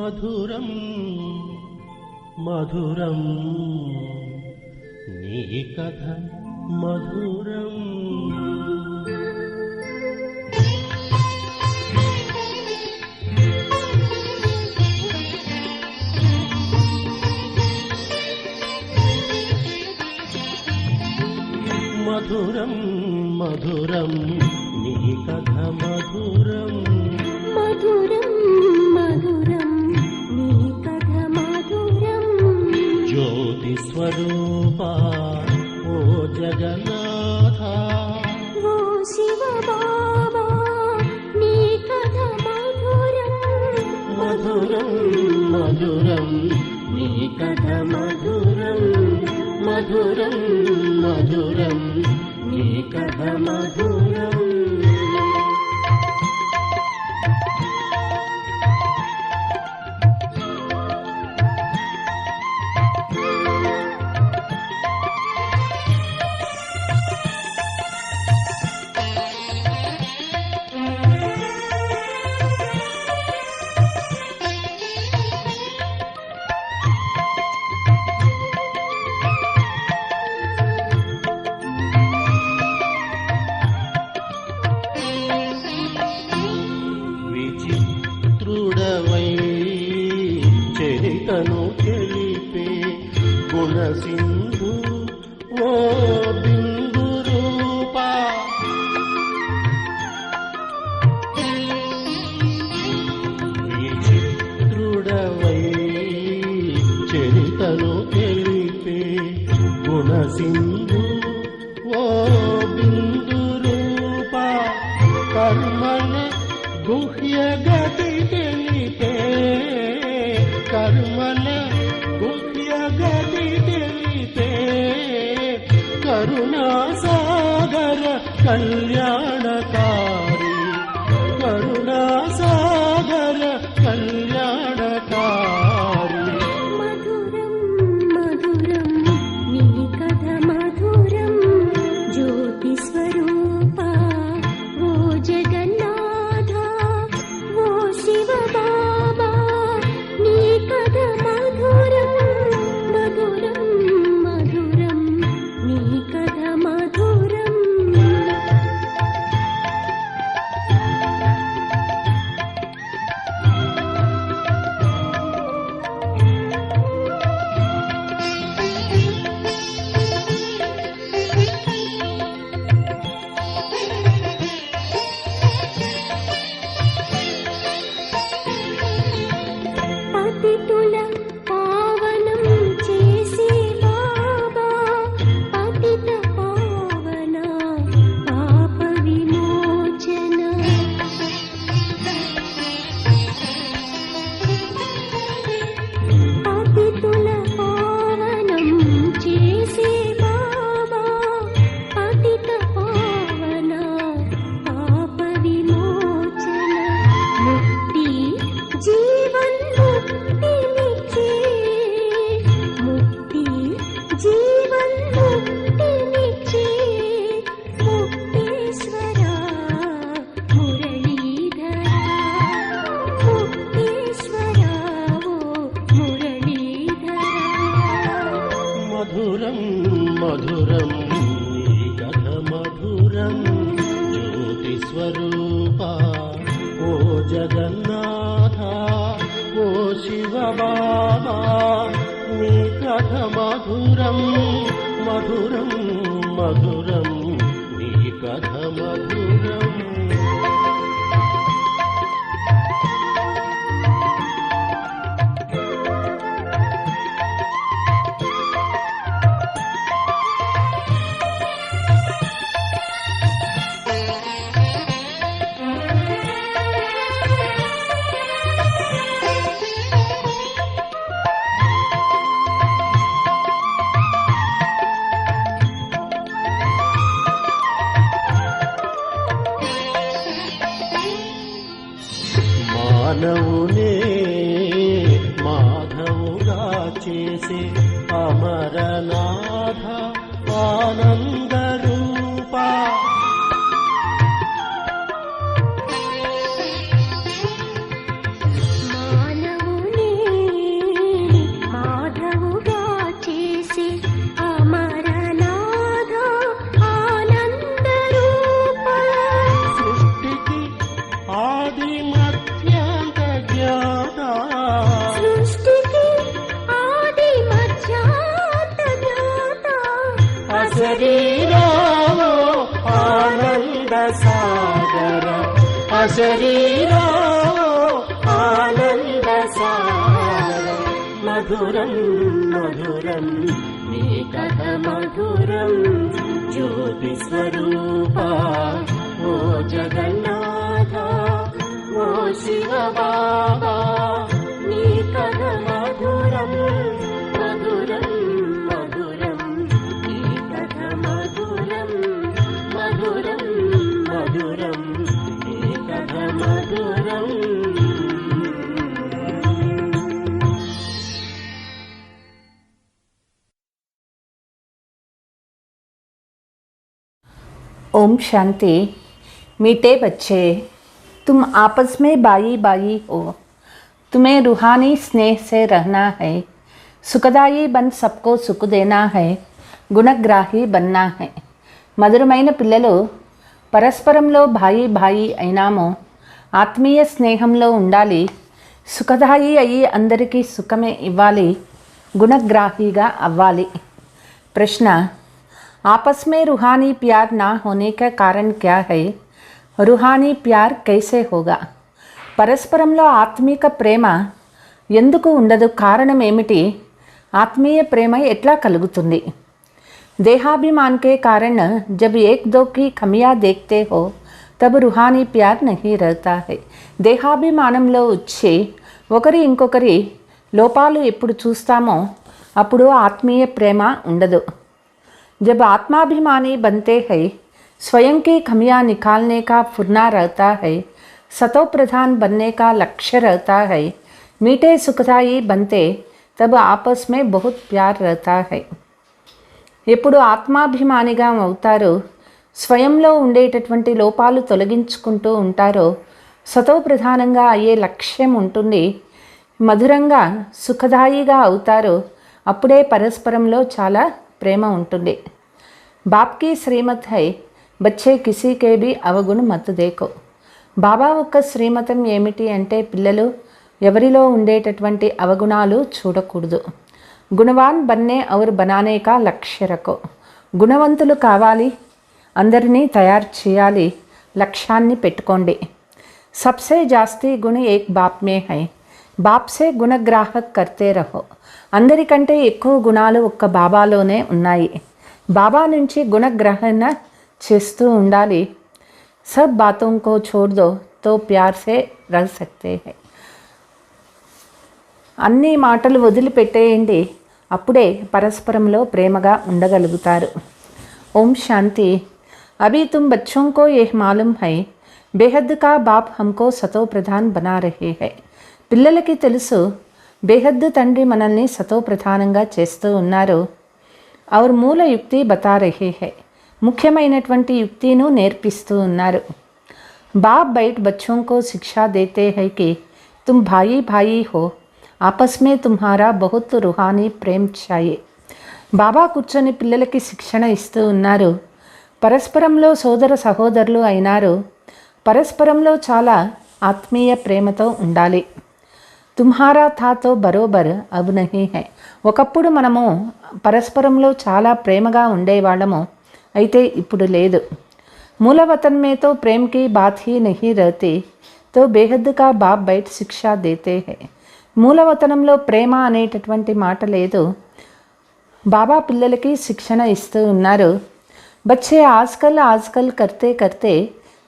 మధురం మధురం నీ కథ మధురం. మధురం మధురం నీ కథ మధురం. మధురం మధురం నీ కథ మధురం. జ్యోతి స్వరూపా ఓ జగన్నాథ, ఓ శివ బాబా నీ కథ మధురం. మధురం మధురం నీ కథ మధురం. మధురం మధురం నీ కథ మధురం. విచిత్రుడవై చరితను తెలిపే గుణసింధు ఓ బిందు రూపా, విచిత్రుడవై చరితను తెలిపే గుణసింధు ఓ బిందు రూపా, కర్మణ గుహ్య గతి తెలిపే, కర్మల గుహ్య గతి తెలిపే, కరుణా సాగర కళ్యాణకారి, కరుణా సాగర కళ్యాణకారి. మధురం మధురం నీ కథ మధురం. జ్యోతి స్వరూపా ఓ జగన్నాథ, ఓ శివ బాబా నీ కథ మధురం. మధురం మధురం నీ కథ మధురం. పతితుల పావనం చేసి బాబా, పతిత పావన పాప విమోచన. పతితుల పావనం చేసి బాబా, పతిత పావన పాప విమోచన. ముక్తి జీవన్ ముక్తినిచ్చే, ముక్తి జీవన్ ముక్తినిచ్చే ముక్తేశ్వరా మురళీధరా, ముక్తేశ్వరా ఓ మురళీధరా. మధురం మధురం నీ కథ మధురం. జ్యోతి స్వరూపా ఓ జగన్నాథ, ఓ శివ బాబా నీ కథ మధురం. మధురం మధురం నీ కథ మధురం. మానవునే మాధవుగా చేసే అమరనాథ ఆనంద రూపా, మానవుని శరీరా ఆనంద సార మధురం మధురం నీ కథ మధురం జ్యోతి స్వరూప ఓ జగన్నాథ ఓ శివ బాబా నీ కథ మధురం మధురం మధురం నీ కథ మధురం మధురం మధురం నీ కథ మధురం. ओम शांति। मीठे बच्चे, तुम आपस में भाई भाई हो। तुम्हें रूहानी स्नेह से रहना है। सुखदायी बन सबको सुख देना है। गुणग्राही बनना है। మధురమైన పిల్లలు, పరస్పరంలో భాయి భాయి అయినామో ఆత్మీయ స్నేహంలో ఉండాలి. సుఖదాయి అయ్యి అందరికీ సుఖమే ఇవ్వాలి. గుణగ్రాహిగా అవ్వాలి. ప్రశ్న, आपस में रूहानी प्यार ना होने का कारण क्या है? रूहानी प्यार कैसे होगा? పరస్పరంలో ఆత్మీక ప్రేమ ఎందుకు ఉండదు? కారణం ఏమిటి? ఆత్మీయ ప్రేమ ఎట్లా కలుగుతుంది? देहाभिमान के कारण जब एक दो की खमियां देखते हो तब रूहानी प्यार नहीं रहता है. దేహాభిమానంలో వచ్చి ఒకరి ఇంకొకరి లోపాలు ఎప్పుడు చూస్తామో అప్పుడు ఆత్మీయ ప్రేమ ఉండదు. जब आत्माभिमानी बनते हैं, स्वयं की खमियां निकालने का फुरना रहता है. सतो प्रधान बनने का लक्ष्य रहता है. मीठे सुखदायी बनते तब आपस में बहुत प्यार रहता है. ఎప్పుడు ఆత్మాభిమానిగా అవుతారో, స్వయంలో ఉండేటటువంటి లోపాలు తొలగించుకుంటూ ఉంటారో, సతో ప్రధానంగా అయ్యే లక్ష్యం ఉంటుంది, మధురంగా సుఖదాయిగా అవుతారో అప్పుడే పరస్పరంలో చాలా ప్రేమ ఉంటుంది. బాప్కి శ్రీమత్ హై, బచ్చే కిసీకే భీ అవగుణ మత్ దేకో. బాబా యొక్క శ్రీమతం ఏమిటి అంటే, పిల్లలు ఎవరిలో ఉండేటటువంటి అవగుణాలు చూడకూడదు. గుణవాన్ బన్నే ఔర్ బనానే కా లక్ష్య రఖో. గుణవంతులు కావాలి, అందరినీ తయారు చేయాలి, లక్ష్యాన్ని పెట్టుకోండి. సబ్సే జాస్తి గుణ ఏక్ బాప్ మే హై, బాప్ సే గుణగ్రాహక్ కర్తే రహో. అందరికంటే ఎక్కువ గుణాలు ఒక్క బాబాలోనే ఉన్నాయి. బాబా నుంచి గుణగ్రహణ చేస్తూ ఉండాలి. సబ్ బాతోं को छोड़ दो तो प्यार से रह सकते हैं. అన్ని మాటలు వదిలిపెట్టేయండి, అప్పుడే పరస్పరంలో ప్రేమగా ఉండగలుగుతారు. ఓం శాంతి. అభి తుమ్ బచ్చోं को ये मालूम है, బేహద్ కా బాప్ హమ్కో సతో ప్రధాన్ బనా రహే హై. పిల్లలకి తెలుసు, బేహద్దు తండ్రి మనల్ని సతో ప్రధానంగా చేస్తూ ఉన్నారు. ఔర్ మూల యుక్తి బతా రహే హై, ముఖ్యమైనటువంటి యుక్తిను నేర్పిస్తూ ఉన్నారు. బాప్ బయట బచ్చోं को शिक्षा देते हैं कि तुम भाई भाई हो, आपस में तुम्हारा बहुत रूहानी प्रेम चाहिए. బాబా కూర్చొని పిల్లలకి శిక్షణ ఇస్తూ ఉన్నారు. పరస్పరంలో సోదర సహోదరులు అయినారు. పరస్పరంలో చాలా ఆత్మీయ ప్రేమతో ఉండాలి. తుమ్హారా థాతో బరోబర్ అబ్ నహీ హై. ఒకప్పుడు మనము పరస్పరంలో చాలా ప్రేమగా ఉండేవాళ్ళము, అయితే ఇప్పుడు లేదు. మూలవతన్ మే తో ప్రేమ్ కి బాత్ హీ నహీ రహతీ, తో బేహద్ కా బాప్ బయట శిక్షా దేతే హై. మూలవతనంలో ప్రేమ అనేటటువంటి మాట లేదు. బాబా పిల్లలకి శిక్షణ ఇస్తూ ఉన్నారు. బచ్చే ఆజ్కల్ ఆజ్కల్ కర్తే కర్తే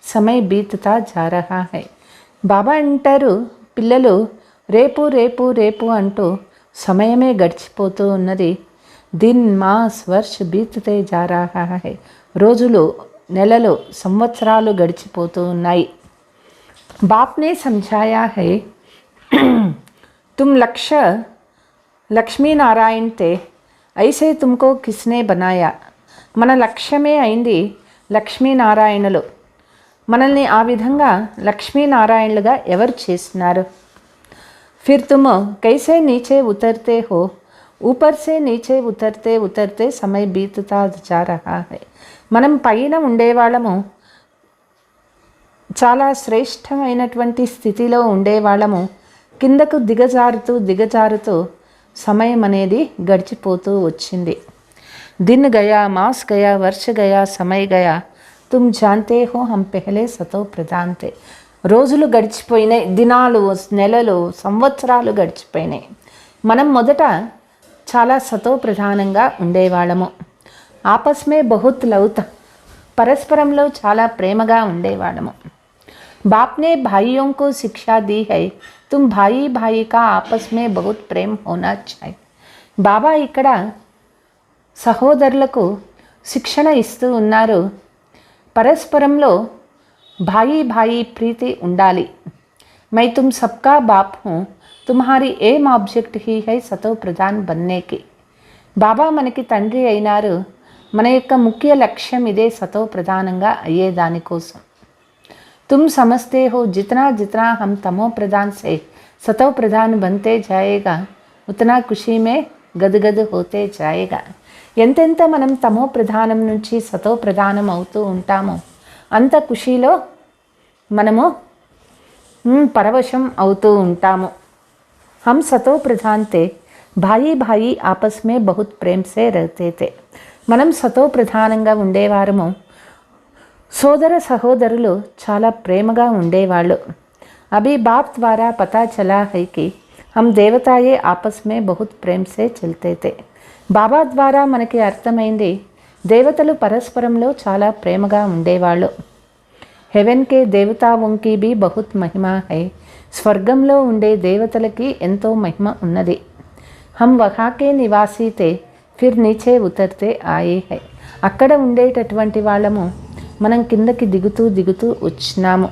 సమయ బీతుతా జా రహా హై. బాబా అంటారు, పిల్లలు రేపు రేపు రేపు అంటూ సమయమే గడిచిపోతూ ఉన్నది. దిన్ మాస్ వర్ష బీతుతే జా రహా హై. రోజులు, నెలలు, సంవత్సరాలు గడిచిపోతూ ఉన్నాయి. బాప్నే సమझाया है, तुम लक्ष्य లక్ష్మీ నారాయణ తే, ఐసే తుమ్కో కిస్నే బనాయా. మన లక్ష్యమే అయింది లక్ష్మీనారాయణులు. మనల్ని ఆ విధంగా లక్ష్మీనారాయణులుగా ఎవరు చేస్తున్నారు? ఫిర్ తుమ్ కైసే నీచే ఉతర్తే హో, ఊపర్ సే నీచే ఉతర్తే ఉతర్తే సమయ బీతుతా జా రహా హై. మనం పైన ఉండేవాళ్ళము, చాలా శ్రేష్టమైనటువంటి స్థితిలో ఉండేవాళ్ళము, కిందకు దిగజారుతూ దిగజారుతూ సమయం అనేది గడిచిపోతూ వచ్చింది. दिन गया, मास गया, वर्ष गया, समय गया, तुम जानते हो हम पहले सतो प्रधान थे. రోజులు గడిచిపోయినాయి, దినాలు, నెలలు, సంవత్సరాలు గడిచిపోయినాయి. మనం మొదట చాలా సతో ప్రధానంగా ఉండేవాళ్ళము. ఆపస్మే బహుత్ లౌత, పరస్పరంలో చాలా ప్రేమగా ఉండేవాళ్ళము. బాప్నే భాయియోంకు శిక్షా दी है, तुम भाई भाई का आपस में बहुत प्रेम होना चाहिए. బాబా ఇక్కడ సహోదరులకు శిక్షణ ఇస్తూ ఉన్నారు. పరస్పరంలో భాయి భాయి ప్రీతి ఉండాలి. मैं तुम सबका बाप हूँ, तुम्हारी एम ऑब्जेक्ट ही है सतो प्रधान बनने की. బాబా మనకి తండ్రి అయినారు. మన యొక్క ముఖ్య లక్ష్యం ఇదే, సతో ప్రధానంగా అయ్యేదానికోసం. तुम समझते हो जितना जितना हम तमो प्रधान से सतो प्रधान बनते जाएगा उतना खुशी में गदगद होते जाएगा. ఎంతెంత మనం తమో ప్రధానం నుంచి సతో ప్రధానం అవుతూ ఉంటామో అంత ఖుషీలో మనము పరవశం అవుతూ ఉంటాము. हम सतो प्रधान थे, भाई भाई आपस में बहुत प्रेम से रहते थे. మనం సతో ప్రధానంగా ఉండేవారము. సోదర సహోదరులు చాలా ప్రేమగా ఉండేవాళ్ళు. అభి బాప్ ద్వారా పతా చలా హై కి హమ్ దేవతాయే ఆపస్ మే బహుత్ ప్రేమ్ సే చల్తే తే. బాబా ద్వారా మనకి అర్థమైంది, దేవతలు పరస్పరంలో చాలా ప్రేమగా ఉండేవాళ్ళు. హెవెన్ కే దేవతావుంకి బి బహుత్ మహిమా హై, స్వర్గంలో ఉండే దేవతలకి ఎంతో మహిమ ఉన్నది. హమ్ వహాకే నివాసీ తే ఫిర్ నీచే ఉతర్తే ఆయే హై. అక్కడ ఉండేటటువంటి వాళ్ళము, మనం కిందకి దిగుతూ దిగుతూ వచ్చినాము.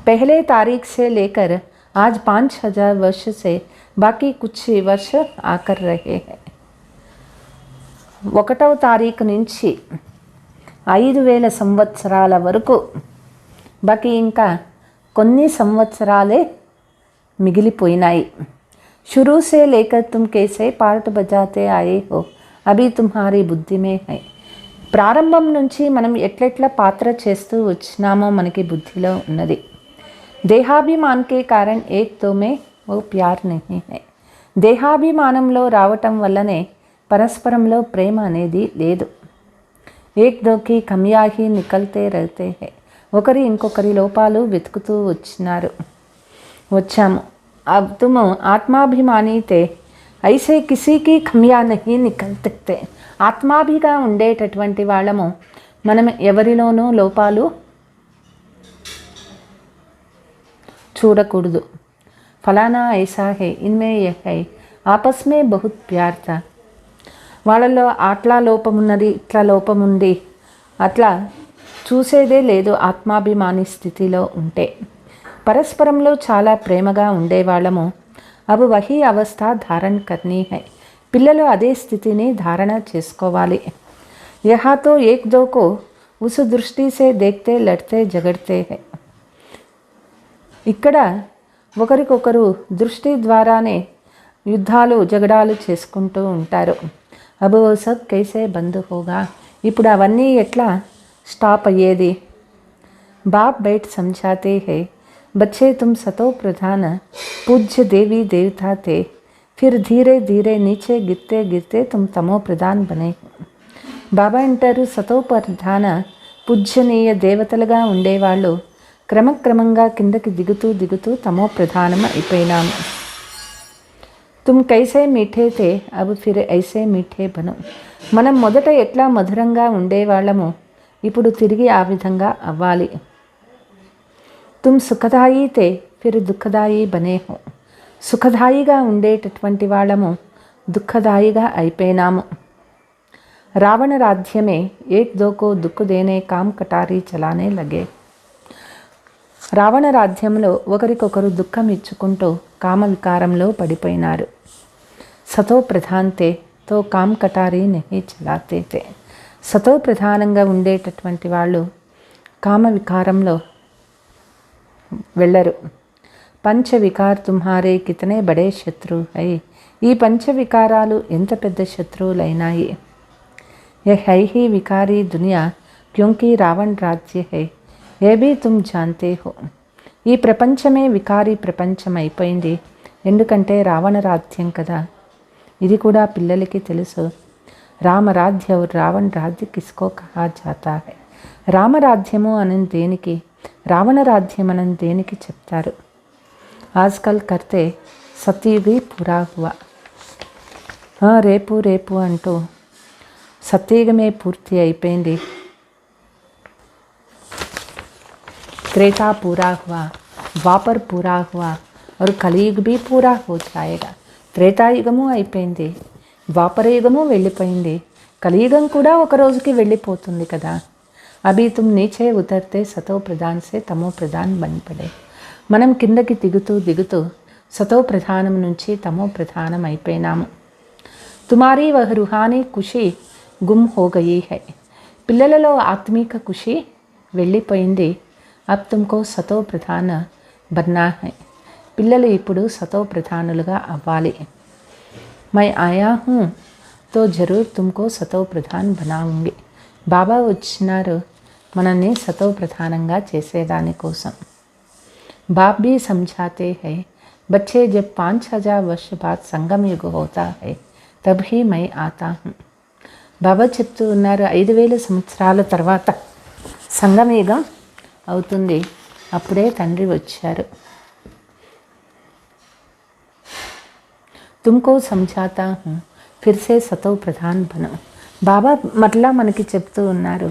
पहले तारीख से लेकर आज 5000 वर्ष से बाकी कुछ वर्ष आकर रहे हैं. 1వ తారీఖు నుంచి 5000 సంవత్సరాల వరకు, బాకీ ఇంకా కొన్ని సంవత్సరాలే మిగిలిపోయినాయి. शुरू से लेकर तुम कैसे पार्ट बजाते आए हो अभी तुम्हारी बुद्धि में है. ప్రారంభం నుంచి మనం ఎట్లెట్లా పాత్ర చేస్తూ వచ్చినామో మనకి బుద్ధిలో ఉన్నది. దేహాభిమాన్కే కారణ్ ఏక్ దో మే ఓ ప్యార్ నహీ హై. దేహాభిమానంలో రావటం వల్లనే పరస్పరంలో ప్రేమ అనేది లేదు. ఏక్ దోకి కమియా హీ నికల్తే రహతే హై. ఒకరి ఇంకొకరి లోపాలు వెతుకుతూ వచ్చాము. అబ్ తుమ్ ఆత్మాభిమానీ తే ఐసే కిసీకి కమియా నహీ నికల్తే. ఆత్మాభిగా ఉండేటటువంటి వాళ్ళము మనం ఎవరిలోనూ లోపాలు చూడకూడదు. ఫలానా ఐసా హై, ఇన్మే యహ్ హై, ఆపస్ మే బహుత్ ప్యార్ థా. వాళ్ళలో అట్లా లోపమున్నది, ఇట్లా లోపముంది, అట్లా చూసేదే లేదు. ఆత్మాభిమాని స్థితిలో ఉంటే పరస్పరంలో చాలా ప్రేమగా ఉండేవాళ్ళము. అబ్ వహీ అవస్థ ధారణ కర్నీ హై. పిల్లలు అదే స్థితిని ధారణ చేసుకోవాలి. యహా తో ఏక్ దో కో ఉస్ దృష్టి సే దేఖ్తే లడ్తే జగడ్తే హై. ఇక్కడ ఒకరికొకరు దృష్టి ద్వారానే యుద్ధాలు జగడాలు చేసుకుంటూ ఉంటారు. అబ్ ఓ సబ్ కైసే బంద్ హోగా. ఇప్పుడు అవన్నీ ఎట్లా స్టాప్ అయ్యేది? బాప్ బైట్ సమझाते हैं, बच्चे तुम सतो प्रधान पूज्य देवी देवता थे, फिर धीरे धीरे नीचे गिरते गिरते तुम तमो प्रधान बने. బాబా అంటారు, సతో ప్రధాన పూజ్యనీయ దేవతలుగా ఉండేవాళ్ళు క్రమక్రమంగా కిందకి దిగుతూ దిగుతూ తమో ప్రధానం అయిపోయినాము. తుమ్ కైసే మీఠే తే అబ్ ఫిర్ ఐసే మీఠే బను. మనం మొదట ఎట్లా మధురంగా ఉండేవాళ్ళము, ఇప్పుడు తిరిగి ఆ విధంగా అవ్వాలి. తుమ్ సుఖదాయి తే ఫిర్ దుఃఖదాయి బనే హో. సుఖదాయిగా ఉండేటటువంటి వాళ్ళము దుఃఖదాయిగా అయిపోయినాము. రావణ రాజ్యమే ఏక్ దోకో దుఃఖ దేనే కామ్ కటారీ చలానే లగే. రావణ రాజ్యంలో ఒకరికొకరు దుఃఖం ఇచ్చుకుంటూ కామ వికారంలో పడిపోయినారు. సతో ప్రధాన్తే తో కామ్ కటారీ నహీ చలాతే తే. సతో ప్రధానంగా ఉండేటటువంటి వాళ్ళు కామ వికారంలో వెళ్ళరు. పంచవికార్ తుమ్హారే కితనే బడే శత్రు హై. ఈ పంచవికారాలు ఎంత పెద్ద శత్రువులైనాయి. ये है ही विकारी दुनिया क्योंकि रावण राज्य है, ये भी तुम जानते हो. ఈ ప్రపంచమే వికారీ ప్రపంచం అయిపోయింది, ఎందుకంటే రావణ రాజ్యం కదా. ఇది కూడా పిల్లలకి తెలుసు. రామరాజ్య రావణ రాజ్య కిస్కో కహా జాతా హై. రామరాజ్యము అని దేనికి, రావణ రాజ్యమనం దేనికి చెప్తారు? ఆజ్కల్ కర్తే సతయుగి పూరా హువా. రేపు రేపు అంటూ సత్యయుగమే పూర్తి అయిపోయింది. त्रेता पूरा हुआ, ద్వాపర్ పూరా హువా और కలియుగ్ भी पूरा हो जाएगा. త్రేతాయుగము అయిపోయింది, ద్వాపరయుగము వెళ్ళిపోయింది, కలియుగం కూడా ఒక రోజుకి వెళ్ళిపోతుంది కదా. అభి తుమ్ నీచే ఉతర్తే సతో ప్రధాన్ సే తమో ప్రధాన్ బన్ పడే. మనం కిందకి దిగుతూ దిగుతూ సతో ప్రధానం నుంచి తమో ప్రధానం అయిపోయినాము. తుమారీ వహ్ రుహానీ ఖుషి గుమ్ హో గయీ హై. పిల్లలలో ఆత్మీక ఖుషి వెళ్ళిపోయింది. అబ్ తుమ్కో సతో ప్రధాన బన్నా హై. పిల్లలు ఇప్పుడు సతో ప్రధానులుగా అవ్వాలి. మై ఆయా హూ తో జరూర్ తుమ్కో సతో ప్రధాన్ బనాऊंगी. బాబా వచ్చినారు మనల్ని సతో ప్రధానంగా చేసేదానికోసం. బాప్ भी समझाते हैं बच्चे जब 5000 वर्ष बाद संगम युग होता है तब ही मैं आता हूँ. బాబా చెప్తూ ఉన్నారు 5000 సంవత్సరాల తర్వాత సంగమయుగం అవుతుంది, అప్పుడే తండ్రి వచ్చారు. తుమ్కో సమझाता हूँ फिर से సతో ప్రధాన్ బనో. బాబా మరలా మనకి చెప్తూ ఉన్నారు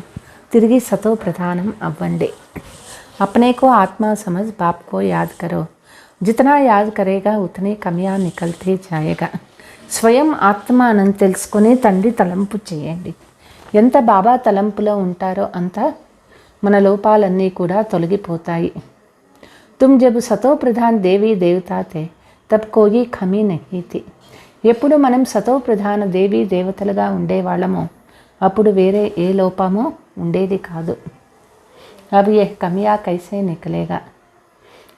తిరిగి సతో ప్రధానం అవ్వండి. अपने को आत्मा समझ बाप को याद करो. जितना याद करेगा उतनी कमियाँ निकलते जाएगा. స్వయం ఆత్మ అని తెలుసుకొని తండ్రి తలంపు చేయండి. ఎంత బాబా తలంపులో ఉంటారో అంత మన లోపాలన్నీ కూడా తొలగిపోతాయి. తుమ్ జబ్ సతో ప్రధాన్ దేవీ దేవతా తే తబ్ కోయి ఖమీ నహీ థీ. ఎప్పుడు మనం సతో ప్రధాన దేవీ దేవతలుగా ఉండేవాళ్ళమో అప్పుడు వేరే ఏ లోపమో ఉండేది కాదు. అవి ఏ కమియా కైసే నికలేగా.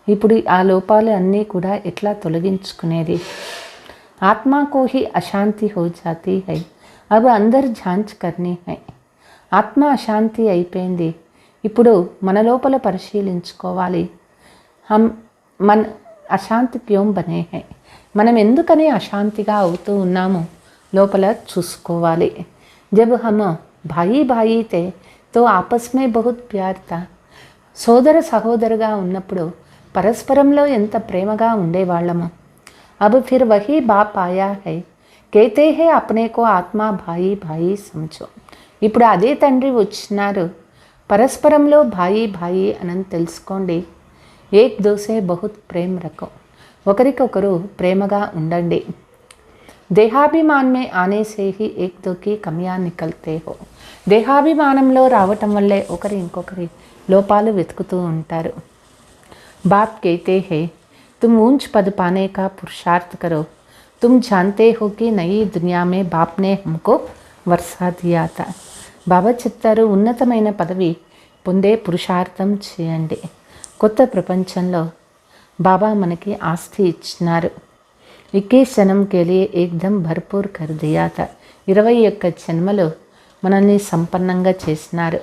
ఇప్పుడు ఆ లోపాలు అన్నీ కూడా ఎట్లా తొలగించుకునేది? ఆత్మా కో హీ అశాంతి హో జాతీ హై, అబ్ అందర్ జాంచ్ కర్నీ హై. ఆత్మ అశాంతి అయిపోయింది, ఇప్పుడు మన లోపల పరిశీలించుకోవాలి. మన అశాంతి క్యోం బనే హై, మనం ఎందుకని అశాంతిగా అవుతూ ఉన్నాము లోపల చూసుకోవాలి. జబ్ హమ్ భాయి భాయి తే తో ఆపస్ మే బహుత్ ప్యార్ తా. సోదర సహోదరుగా ఉన్నప్పుడు పరస్పరంలో ఎంత ప్రేమగా ఉండేవాళ్ళము. अब फिर वही बाप आया है कहते हैं अपने को आत्मा भाई भाई समझो. ఇప్పుడు అదే తండ్రి వచ్చినారు పరస్పరంలో భాయి భాయి అని తెలుసుకోండి. ఏక్ దోసే బహుత్ ప్రేమ్ రఖో, ఒకరికొకరు ప్రేమగా ఉండండి. దేహాభిమాన్ మే ఆనే సే హీ ఏక్ దో కి కమియా నికల్తే హో. దేహాభిమానంలో రావటం వల్లే ఒకరి ఇంకొకరి లోపాలు వెతుకుతూ ఉంటారు. బాప్ कहते हैं तुम ऊंच पद पाने का पुरुषार्थ करो. तुम जानते हो कि नई दुनिया में बाप ने हमको वर्षा दिया था. బాబా చెప్తారు ఉన్నతమైన పదవి పొందే పురుషార్థం చేయండి. కొత్త ప్రపంచంలో బాబా మనకి ఆస్తి ఇచ్చినారు. 21 జన్మ के लिए एकदम भरपूर कर दिया था. 21 జన్మలు మనల్ని సంపన్నంగా చేసినారు.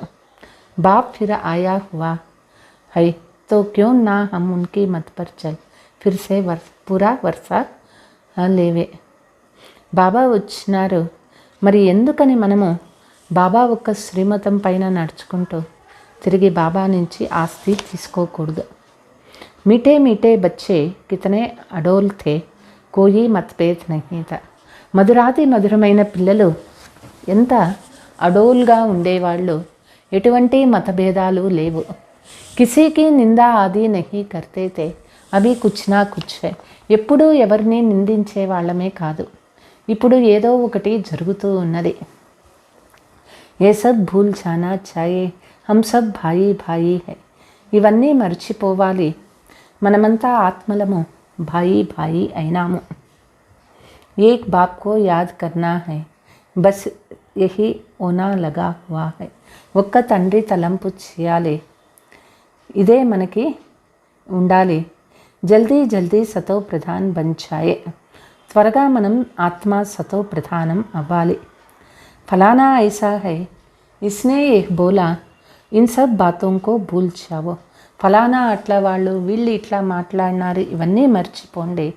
బాప్ फिर आया हुआ है तो क्यों ना हम उनकी मत पर चल फिर से पूरा वर्षा లేవే. బాబా వచ్చినారు, మరి ఎందుకని మనము బాబా ఒక్క శ్రీమతం పైన నడుచుకుంటూ తిరిగి బాబా నుంచి ఆస్తి తీసుకోకూడదు. మీటే మీటే బచ్చే కితనే అడోల్ థే కోయి మత్భేద్ నహీ థా. మధురాతి మధురమైన పిల్లలు ఎంత అడోల్గా ఉండేవాళ్ళు, ఎటువంటి మతభేదాలు లేవు. కిసీకి నిందా ఆది నహీ కర్తే తే అవి కుచ్ నా కుచ్ హై. ఎప్పుడూ ఎవరిని నిందించే వాళ్ళమే కాదు, ఇప్పుడు ఏదో ఒకటి జరుగుతూ ఉన్నది. ఏ సబ్ భూల్ జానా చాయే హమ్ సబ్ భాయి భాయి హై. ఇవన్నీ మర్చిపోవాలి, మనమంతా ఆత్మలము, భాయి భాయి అయినాము. ఏక్ బాప్ కో యాద్ కర్నా హై బస్ యహీ ఓనా లగా హువా హై. ఒక్క తండ్రి తలంపు చేయాలి, ఇదే మనకి ఉండాలి. జల్దీ జల్దీ సతో ప్రధాన్ బన్ జాయే. త్వరగా మనం ఆత్మ సతో ప్రధానం అవ్వాలి. ఫలానా ఐసా హై ఇస్నే ఏక్ బోలా ఇన్ సబ్ బాతోం కో భూల్ జావో. ఫలానా అట్లా వాళ్ళు వీళ్ళు ఇట్లా మాట్లాడినారు, ఇవన్నీ మర్చిపోండి.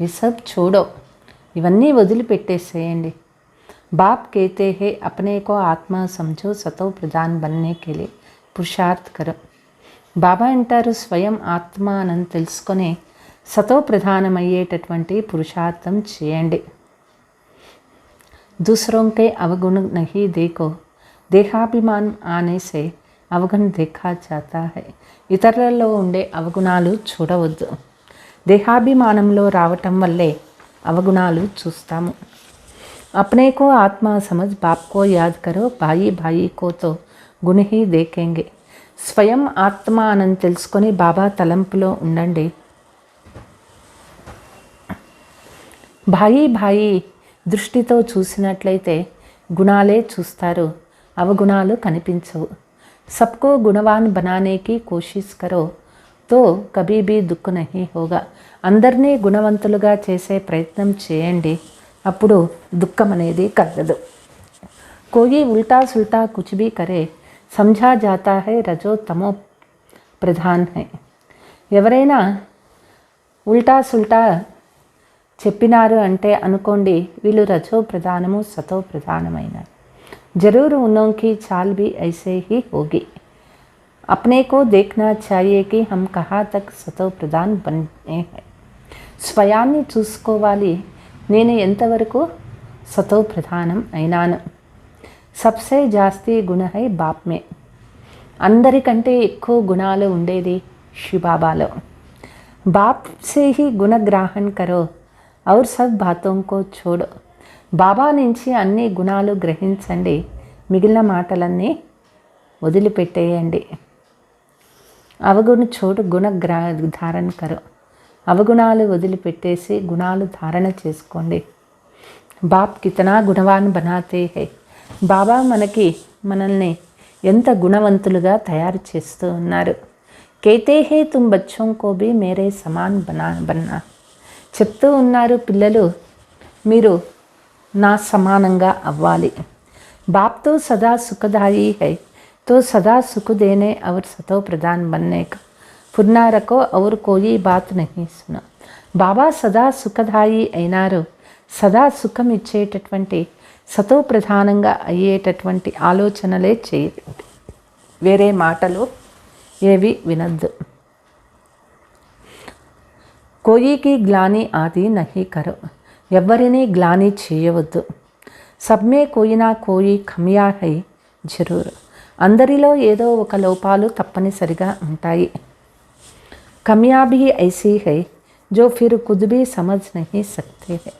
ఈ సబ్ చూడో, ఇవన్నీ వదిలిపెట్టేసేయండి. బాప్ कहते हैं अपने को आत्मा समझो सतो प्रधान बनने के लिए पुरुषार्थ करो. బాబా అంటారు, స్వయం ఆత్మ అని తెలుసుకొని సతో ప్రధానమయ్యేటటువంటి పురుషార్థం చేయండి. दूसरों के अवगुण नहीं देखो, దేహాభిమానం ఆనే సే అవగుణ देखा जाता है. ఇతరులలో ఉండే అవగుణాలు చూడవద్దు. దేహాభిమానంలో రావటం వల్లే అవగుణాలు చూస్తాము. अपने को आत्मा समझ बाप को याद करो, भाई भाई को तो गुण ही देखेंगे. స్వయం ఆత్మ అని తెలుసుకొని బాబా తలంపులో ఉండండి. భాయి భాయి దృష్టితో చూసినట్లయితే గుణాలే చూస్తారు, అవగుణాలు కనిపించవు. सबको गुणवान बनाने की कोशिश करो तो कभी भी दुख नहीं होगा. అందరినీ గుణవంతులుగా చేసే ప్రయత్నం చేయండి, అప్పుడు దుఃఖం అనేది కలగదు. कोई उल्टा सुल्टा कुछ भी करे समझा जाता है रजो तमो प्रधान है. ఎవరైనా ఉల్టా సుల్టా చెప్పినారు అంటే అనుకోండి వీళ్ళు రజో ప్రధానము సతో ప్రధానమైన. जरूर उन्हों की चाल भी ऐसे ही होगी. अपने को देखना चाहिए कि हम कहाँ तक सतो प्रधान बने हैं. స్వయాన్ని చూసుకోవాలి, నేను ఎంతవరకు సతో ప్రధానం అయినాను. సబ్సే జాస్తి గుణ హై బాప్ మే. అందరికంటే ఎక్కువ గుణాలు ఉండేది శివబాబాలో. బాప్ సే హీ గుణ గ్రహణ కరో ఔర్ సబ్ బాతోం కో छोड़ो. బాబా నుంచి అన్ని గుణాలు గ్రహించండి, మిగిలిన మాటలన్నీ వదిలిపెట్టేయండి. అవగుణ చోటు గుణ ధారణ కరో. అవగుణాలు వదిలిపెట్టేసి గుణాలు ధారణ చేసుకోండి. బాప్ కితనా గుణవాన్ బనాతే హై. బాబా మనల్ని ఎంత గుణవంతులుగా తయారు చేస్తూ ఉన్నారు. కేతే హే తుమ్ బచ్చోం కో భీ మేరే సమాన్ బన్నా. చెప్తూ ఉన్నారు, పిల్లలు మీరు నా సమానంగా అవ్వాలి. बाप तो सदा सुखदायी है, तो सदा सुख देने और सतो प्रधान बनने का पुरना रखो और कोई बात नहीं सुनो. బాబా సదా సుఖదాయి అయినారు, సదా సుఖం ఇచ్చేటటువంటి సతో ప్రధానంగా అయ్యేటటువంటి ఆలోచనలే చేయండి, వేరే మాటలు ఏవి వినద్దు. కోయికి గ్లాని ఆది నహి కరో. ఎవ్వరినీ గ్లాని చేయవద్దు. సబ్మే కోయినా కోయి ఖమియా హై జరూర్. అందరిలో ఏదో ఒక లోపాలు తప్పనిసరిగా ఉంటాయి. ఖమియా భీ ఐసీ హై జో ఫిర్ ఖుద్ భీ సమజ్ నహీ సక్తే హై.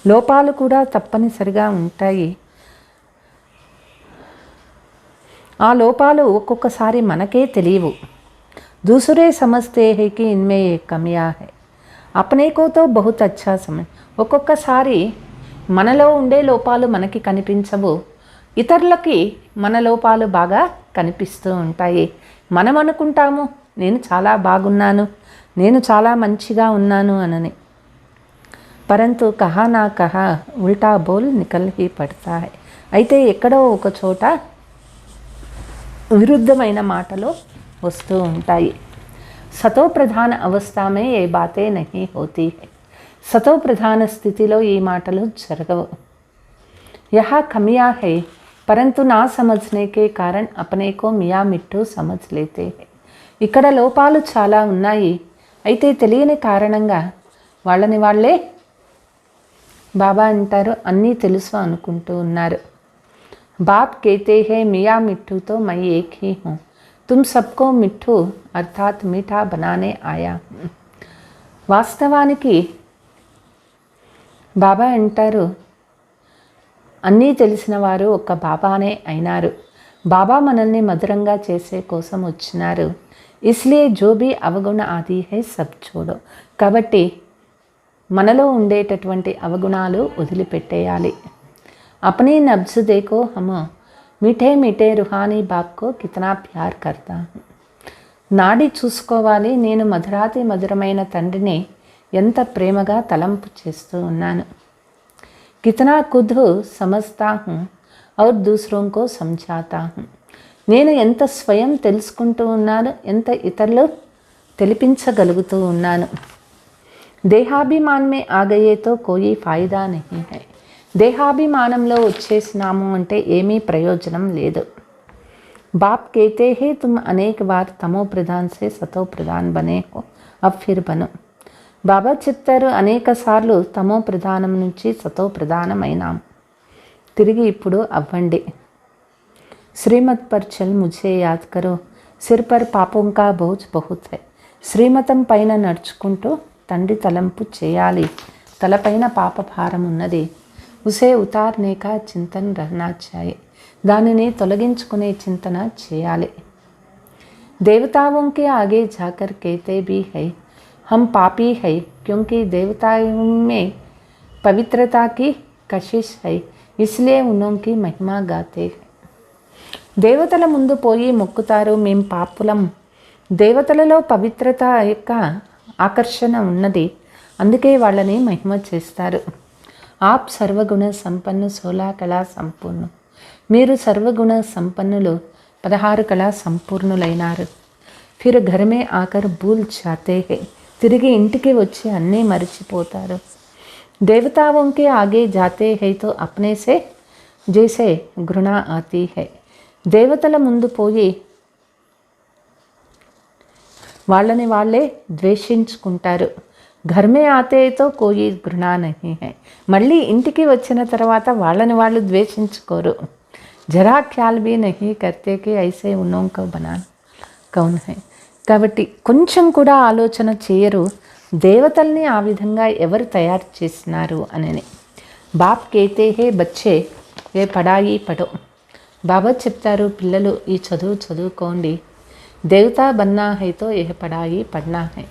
లోపాలు కూడా తప్పనిసరిగా ఉంటాయి. ఆ లోపాలు ఒక్కొక్కసారి మనకే తెలియవు. దూసరే సమజ్తే హై కి ఇన్మే ఏ ఖమియా హై. అప్నే కో తో బహుత్ అచ్చా సమజ్. ఒక్కొక్కసారి మనలో ఉండే లోపాలు మనకి కనిపించవు, ఇతరులకి మన లోపాలు బాగా కనిపిస్తూ ఉంటాయి. మనం అనుకుంటాము నేను చాలా బాగున్నాను, నేను చాలా మంచిగా ఉన్నాను అనని. పరంతు కహా నా కహా ఉల్టా బోల్ నికల్ హీ పడతా హై. అయితే ఎక్కడో ఒక చోట విరుద్ధమైన మాటలు వస్తూ ఉంటాయి. సతో ప్రధాన అవస్థామే ఏ బాతే నహీ హోతీ హై. సతో ప్రధాన స్థితిలో ఈ మాటలు జరగవు. యహా ఖమియా హై పరంతు నా సమజ్నే కే కారణ్ అప్నే కో మియా మిట్టూ సమజ్ లేతే హై. ఇక్కడ లోపాలు చాలా ఉన్నాయి, అయితే తెలియని కారణంగా వాళ్ళని వాళ్ళే బాబా అంటారు అన్నీ తెలుసు అనుకుంటూ ఉన్నారు. బాప్ కేతే హై మియా మిట్టూతో మై ఏక్ హీ హూ. తుమ్ సబ్కో మిట్టూ అర్థాత్ మీఠా బనానే ఆయా. వాస్తవానికి బాబా అంటారు అన్నీ తెలిసిన వారు ఒక్క బాబానే అయినారు. బాబా మనల్ని మధురంగా చేసే కోసం వచ్చినారు. ఇస్లియే జో భీ అవగుణ ఆది హై సబ్ చోడో. కాబట్టి మనలో ఉండేటటువంటి అవగుణాలు వదిలిపెట్టేయాలి. అప్నీ నబ్జ్ దేకో హమ్ మీఠే మీఠే రుహానీ బాప్ కో కితనా ప్యార్ కర్తా. నాడి చూసుకోవాలి, నేను మధురాతి మధురమైన తండ్రిని ఎంత ప్రేమగా తలంపు చేస్తూ ఉన్నాను. కితనా Khud సమజ్తా who Aur దూసరోం co సమఝాతా who. నేను ఎంత స్వయం తెలుసుకుంటూ ఉన్నాను, ఎంత ఇతరులు తెలిపించగలుగుతూ ఉన్నాను. దేహాభిమానమే ఆగయేతో కోయి ఫాయిదా నహీ హై. దేహాభిమానంలో వచ్చేసినాము అంటే ఏమీ ప్రయోజనం లేదు. बाप कहते हैं तुम अनेक बार तमो प्रधान से सतो प्रधान बने हो, अब फिर बनो. బాబా చెప్తారు, అనేక సార్లు తమో ప్రధానం నుంచి సతో ప్రధానమైనాం, తిరిగి ఇప్పుడు అవ్వండి. శ్రీమత్ పర్ చల్ ముఝే యాద్ కరో, సిర్ పర్ పాపం కా బోజ్ బహుత్ హై. శ్రీమతం పైన నడుచుకుంటూ తండ్రి తలంపు చేయాలి, తలపైన పాప భారం ఉన్నది. ఉసే ఉతార్నే కా చింతన్ రహనా చాయే, దానిని తొలగించుకునే చింతన చేయాలి. దేవతాओं के आगे जाकर कहते भी है हम पापी है, क्योंकि देवताओं में पवित्रता की कशिश है, इसलिए उनकी महिमा गाते हैं. దేవతల ముందు పోయి మొక్కుతారు, మేము పాపులం, దేవతలలో పవిత్రత యొక్క ఆకర్షణ ఉన్నది, అందుకే వాళ్ళని మహిమ చేస్తారు. ఆప్ సర్వగుణ సంపన్ను 16 కళా సంపూర్ణ, మీరు సర్వగుణ సంపన్నులు, 16 కళా సంపూర్ణులైనారు. ఫిర్ ఘర్ మే ఆకర్ భూల్ జాతే హై, తిరిగి ఇంటికి వచ్చి అన్నీ మరిచిపోతారు. దేవతాओं के आगे जाते हैं तो अपने से जैसे घृणा आती है. దేవతల ముందు పోయి వాళ్ళని వాళ్ళే ద్వేషించుకుంటారు. ఘర్ మే ఆతే తో కోయి ఘృణా నహీ హై, మళ్ళీ ఇంటికి వచ్చిన తర్వాత వాళ్ళని వాళ్ళు ద్వేషించుకోరు. జరా ఖ్యాల్ భీ నహీ కర్తే కి ఐసే ఉన్నోం కో బనానా కౌన్ హై. కాబట్టి కొంచెం కూడా ఆలోచన చేయరు దేవతల్ని ఆ విధంగా ఎవరు తయారు చేసినారు అని. బాప్ కేతే హే బచ్చే ఏ పడాయి పడో, బాబా చెప్తారు పిల్లలు ఈ చదువు చదువుకోండి. దేవతా బన్నా హైతో ఏ పడాయి పడ్నా హై,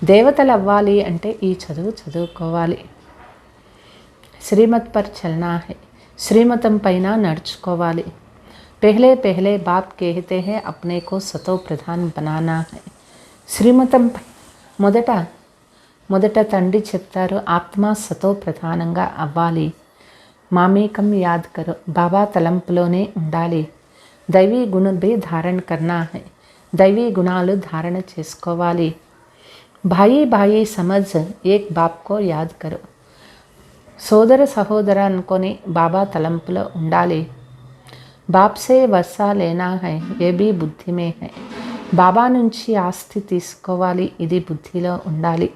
దేవతలు అవ్వాలి అంటే ఈ చదువు చదువుకోవాలి. శ్రీమత్ పర్ చల్నా హై, శ్రీమతం పైన నడుచుకోవాలి. पहले पहले बाप कहते हैं अपने को सतो प्रधान बनाना है. శ్రీమతం మొదట తండ్రి చెప్తారు ఆత్మ సతో ప్రధానంగా అవ్వాలి. మామేకం యాద్ కరో, బాబా తలంపులోనే ఉండాలి. దైవీ గుణ భీ ధారణ కర్నా హై, దైవీ గుణాలు ధారణ చేసుకోవాలి. భాయి భాయి సమజ్ ఏక్ బాప్ కో యాద్ కరో, సోదర సహోదర అనుకొని బాబా తలంపులో ఉండాలి. బాప్ సే వర్షా లేనా హై, ఏ బీ బుద్ధి మే హై, బాబా నుంచి ఆస్తి తీసుకోవాలి, ఇది బుద్ధిలో ఉండాలి.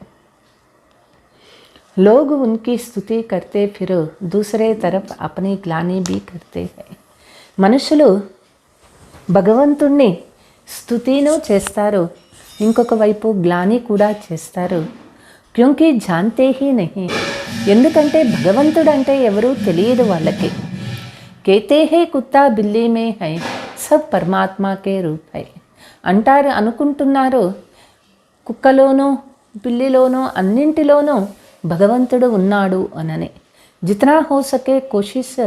लोग उनकी स्तुति करते फिर दूसरे तरफ अपनी ग्लानि भी करते हैं. మనుషులు భగవంతుణ్ణి స్తుతిను చేస్తారు, ఇంకొక వైపు గ్లాని కూడా చేస్తారు. క్యూంకి జాన్తే హీ నహీ, ఎందుకంటే భగవంతుడంటే ఎవరూ తెలియదు వాళ్ళకి. कहते हैं कुत्ता बिल्ली में है, सब परमात्मा के रूप है అంటారు, అనుకుంటున్నారు కుక్కలోనూ పిల్లిలోనూ అన్నింటిలోనూ భగవంతుడు ఉన్నాడు అనని. జితనా హో సకే కోషిష్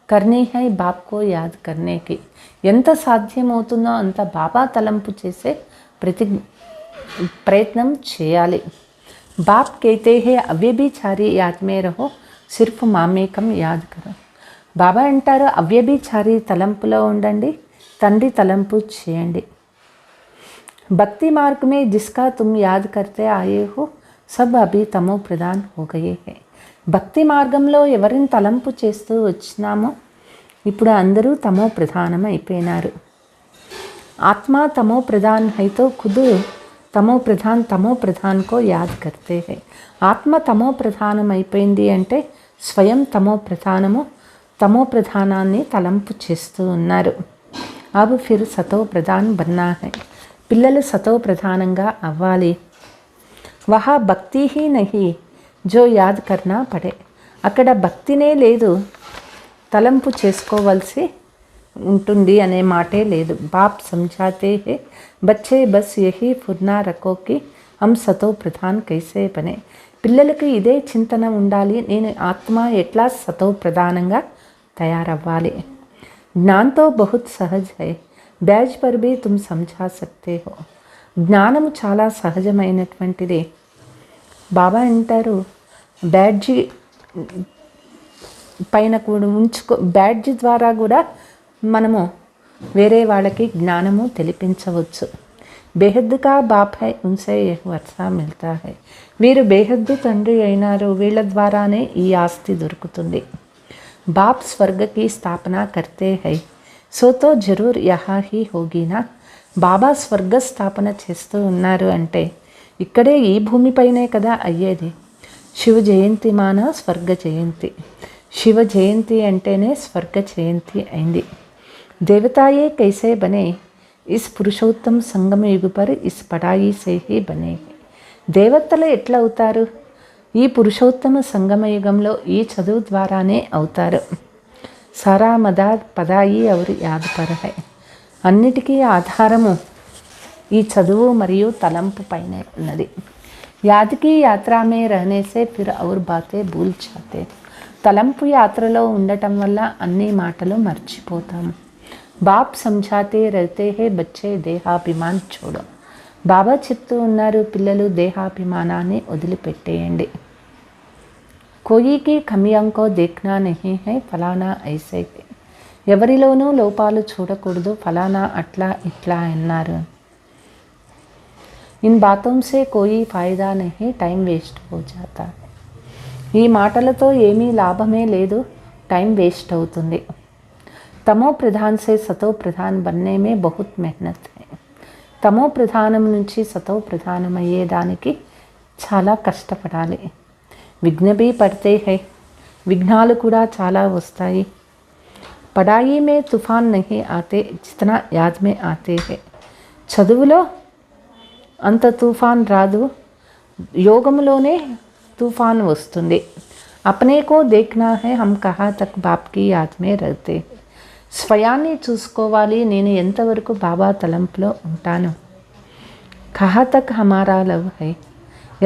కర్నీ హై బాప్ కో యాద్ కర్నేకి, ఎంత సాధ్యమవుతుందో అంత బాబా తలంపు చేసే ప్రయత్నం చేయాలి. బాప్ कहते हैं అవ్యభిచారి యాద్ మే రహో, సిర్ఫ్ మామేకం యాద్ కరో. బాబా అంటారు అవ్యభిచారి తలంపులో ఉండండి, తండ్రి తలంపు చేయండి. భక్తి మార్గ మే జిస్కా తుమ్ యాద్ కర్తే ఆయే హో సబ్ అభి తమో ప్రధాన్ హో గయే హై. భక్తి మార్గంలో ఎవరిని తలంపు చేస్తూ వచ్చినామో ఇప్పుడు అందరూ తమో ప్రధానం అయిపోయినారు. ఆత్మ తమో ప్రధాన్ హైతో ఖుద్ తమో ప్రధాన్ కో యాద్ కర్తే హై. ఆత్మ తమో ప్రధానం అయిపోయింది అంటే స్వయం తమో ప్రధానాన్ని తలంపు చేస్తూ ఉన్నారు. అబ్ ఫిర్ సతో ప్రధాన్ బన్నా హై, పిల్లలు సతో ప్రధానంగా అవ్వాలి. వహా భక్తి హీ నహీ జో యాద్ కర్నా పడే, అక్కడ భక్తినే లేదు, తలంపు చేసుకోవలసి ఉంటుంది అనే మాటే లేదు. బాప్ సమझाते हैं बच्चे बस यही फुर्ना रखो कि हम సతో ప్రధాన్ కైసే బనే. పిల్లలకి ఇదే చింతన ఉండాలి, నేను ఆత్మ ఎట్లా సతో ప్రధానంగా తయారవ్వాలి. జ్ఞాన్తో బహుత్ సహజ్ హై, బ్యాజ్ పర్ భీ తుమ్ సమझा सकते हो. జ్ఞానము చాలా సహజమైనటువంటిది. బాబా అంటారు బ్యాడ్జి పైన కూడా బ్యాడ్జి ద్వారా కూడా మనము వేరే వాళ్ళకి జ్ఞానము తెలిపించవచ్చు. బేహద్ కా బాప్ హై ఉన్సే వర్షా మిల్తా హై, వీరు బేహద్దు తండ్రి అయినారు, వీళ్ళ ద్వారానే ఈ ఆస్తి దొరుకుతుంది. బాప్ స్వర్గ की स्थापना करते हैं, సో తో జరూర్ యహా హీ హోగీనా. బాబా స్వర్గ స్థాపన చేస్తూ ఉన్నారు అంటే ఇక్కడే ఈ భూమిపైనే కదా అయ్యేది. శివ జయంతి మాన స్వర్గ జయంతి. శివ జయంతి అంటేనే స్వర్గ జయంతి అయింది. దేవతాయే కైసే బనే, ఇస్ పురుషోత్తమ సంగమ యుగ పర్ ఇస్ పడాయి సే హీ బనే. దేవతలు ఎట్లా అవుతారు? ఈ పురుషోత్తమ సంగమ యుగంలో ఈ చదువు ద్వారానే అవుతారు. సారా మదార్ పదాయి ఎవరు యాద్ పర్ హై. అన్నిటికీ ఆధారము ఈ చదువు మరియు తలంపు పైనే ఉన్నది. యాద్కి యాత్రా మే రహనే సే ఫిర్ ఔర్ బాతే భూల్ జాతే. తలంపు యాత్రలో ఉండటం వల్ల అన్ని మాటలు మర్చిపోతాము. బాప్ సంఝాతే రహతే హే బచ్చే దేహాభిమాన్ చూడు. బాబా చెప్తూ ఉన్నారు, పిల్లలు దేహాభిమానాన్ని వదిలిపెట్టేయండి. కోయికి కమియాంకో దేఖ్నా నహీ హై ఫలానా ఐసే. ఎవరిలోనూ లోపాలు చూడకూడదు, ఫలానా అట్లా ఇట్లా అన్నారు. ఇన్ బాతోం సే కోయి ఫాయిదా నహీ, టైం వేస్ట్ హో జాతా. ఈ మాటలతో ఏమీ లాభమే లేదు, టైం వేస్ట్ అవుతుంది. తమో ప్రధాన్ సే సతో ప్రధాన్ బన్నే మే బహుత్ మెహనత్ హై. తమో ప్రధానం నుంచి సతో ప్రధానం అయ్యేదానికి చాలా కష్టపడాలి. విఘ్నభీ పడితే హై, విఘ్నాలు కూడా చాలా వస్తాయి. పడాయి మే తుఫాన్ నహీ ఆతే జితనా యాద్ మే ఆతే హై. చదువులో అంత తుఫాన్ రాదు, యోగంలోనే తుఫాన్ వస్తుంది. అప్నే కో దేఖ్నా హై హమ్ కహా తక్ బాప్ కి యాద్ మే రహతే. స్వయాన్ని చూసుకోవాలి, నేను ఎంతవరకు బాబా తలంపులో ఉంటాను. కహా తక్ హమారా లవ్ హై,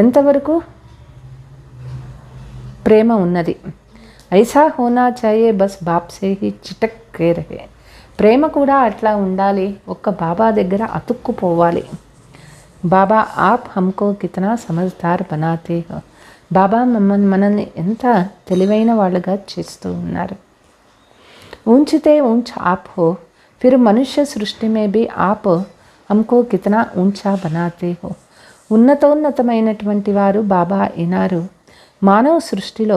ఎంతవరకు ప్రేమ ఉన్నది. ఐసా హోనా చాయే బస్ బాప్ సే హీ చిటక్ కే రహే. ప్రేమ కూడా అట్లా ఉండాలి, ఒక్క బాబా దగ్గర అతుక్కుపోవాలి. బాబా ఆప్ హమ్కో కితనా సమజ్దార్ బనాతే హో. బాబా మనల్ని ఎంత తెలివైన వాళ్ళుగా చేస్తూ ఉన్నారు. ఊంచితే ఊంచ్ ఆప్ హో, ఫిర్ మనుష్య సృష్టి మే భీ ఆప్ హమ్కో కితనా ఊంచా బనాతే హో. ఉన్నతోన్నతమైనటువంటి వారు బాబా అయినారు. మానవ సృష్టిలో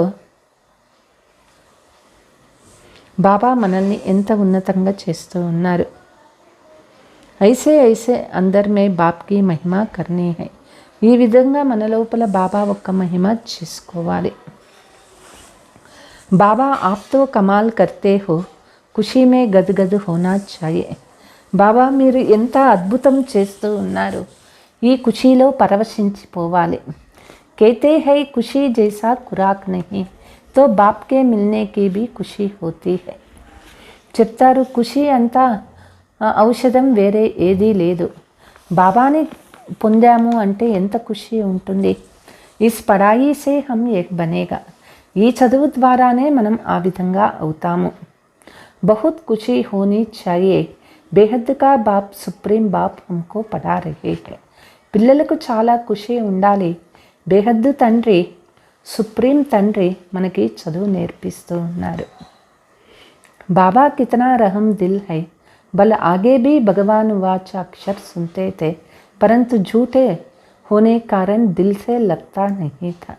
బాబా మనల్ని ఎంత ఉన్నతంగా చేస్తూ ఉన్నారు. ఐసే ఐసే అందర్ మే బాప్కి మహిమ కర్నీ హై. ఈ విధంగా మన లోపల బాబా ఒక్క మహిమ చేసుకోవాలి. బాబా ఆప్తో కమాల్ కర్తే హో, ఖుషీ మే గద్గద్ హోనా చాయే. బాబా మీరు ఎంత అద్భుతం చేస్తూ ఉన్నారు, ఈ ఖుషీలో పరవశించిపోవాలి. कहते हैं खुशी जैसा खुराक नहीं तो बाप के मिलने की भी खुशी होती है. చెప్తారు ఖుషి అంతా ఔషధం వేరే ఏదీ లేదు. బాబాని పొందాము అంటే ఎంత ఖుషి ఉంటుంది. ఇస్ పడాయి సే హమ్ ఏక్ బనేగా. ఈ చదువు ద్వారానే మనం ఆ విధంగా అవుతాము. బహుత్ ఖుషి హోనీ చాయే, బేహద్ కా బాప్ సుప్రీం బాప్ హమ్కో పడా రహే హై. పిల్లలకు చాలా ఖుషి ఉండాలి. బేహద్దు తండ్రి, సుప్రీం తండ్రి మనకి చదువు నేర్పిస్తూ ఉన్నారు. బాబా కితనా రహం దిల్ హై, బల్ ఆగే భీ భగవాన్ వాచ అక్షర్ సునతే తే పరంతు झूठे होने कारण दिल से लगता नहीं था.